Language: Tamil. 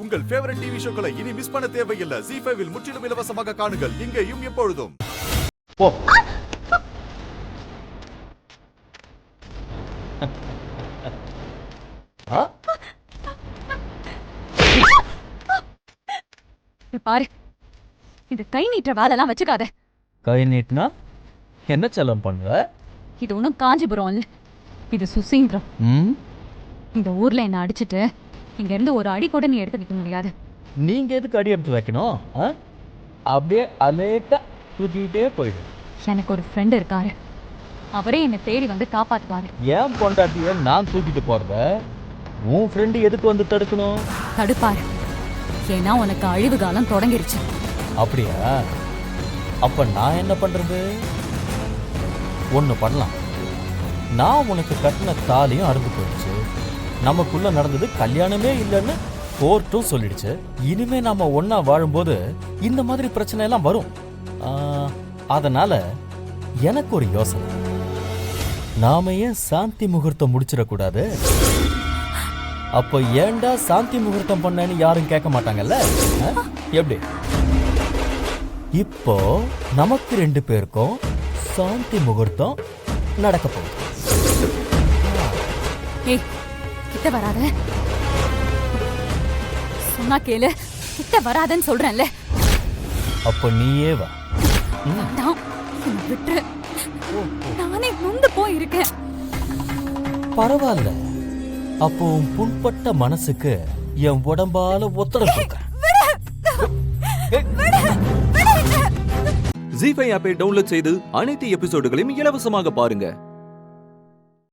உங்கள் ஃபேவரட் டிவி ஷோக்களை இனி மிஸ் பண்ண தேவையில்லை. ZEE5 இல் முற்றிலும் இலவசமாக காணுங்கள். இங்கேயும் எப்பொழுதும். போ. பாரு, இது கை நீட்டுற வேலைலாம் வச்சுக்காத. கை நீட்டினா என்ன செல்லம் பண்ணுவ? இது ஒன்றும் காஞ்சிபுரம் இல்ல, இது சுசீந்திரம். இந்த ஊர்ல என்ன அடிச்சுட்டு இங்க இருந்து ஒரு அடி கூட நீ எடுத்து வைக்க முடியாது. நீங்க எதுக்கு அடி எடுத்து வைக்கணும்? அப்படியே அலேட்டா தூக்கிட்டே போயிடு. எனக்கு ஒரு ஃப்ரெண்ட் இருக்காரு, அவரே என்னை தேடி வந்து காப்பாத்துவாரு. ஏன் பொண்டாட்டிய நான் தூக்கிட்டு போறத உன் ஃப்ரெண்டு எதுக்கு வந்து தடுக்கணும்? தடுப்பாரு, ஏன்னா உனக்கு அழிவு காலம் தொடங்கிருச்சு. அப்படியா? அப்ப நான் என்ன பண்றது? ஒண்ணு பண்ணலாம். நான் உனக்கு கட்டின தாலியும் அறுந்து போயிடுச்சு. நமக்குள்ள நடந்தது கல்யாணமே இல்லைன்னு கோர்ட்டும் சொல்லிடுச்சு. இனிமே நாம ஒன்னா வாழும்போது இந்த மாதிரி பிரச்சனை எல்லாம் வரும். அதனால எனக்கு ஒரு யோசனை. நாம ஏன் சாந்தி முகூர்த்தம் முடிச்சிடக்கூடாது? அப்ப ஏன்டா சாந்தி முகூர்த்தம் பண்ணேன்னு யாரும் கேட்க மாட்டாங்கல்ல? எப்படி? இப்போ நமக்கு 2 பேருக்கும் சாந்தி முகூர்த்தம் நடக்க போகுது. ஏய், கிட்ட வராத. சொன்னா கேளு, கிட்ட வராதன்னு சொல்றேன்ல. அப்ப நீயே வா. விட்டு, நானே நொந்து போயிருக்கேன். பரவாயில்ல. அப்போ உன் புண்பட்ட மனசுக்கு என் உடம்பால ஒத்துழைப்பு கொடுக்கிறேன். ZEE5 ஆப்பை டவுன்லோட் செய்து அனைத்து எபிசோடுகளையும் இலவசமாக பாருங்க.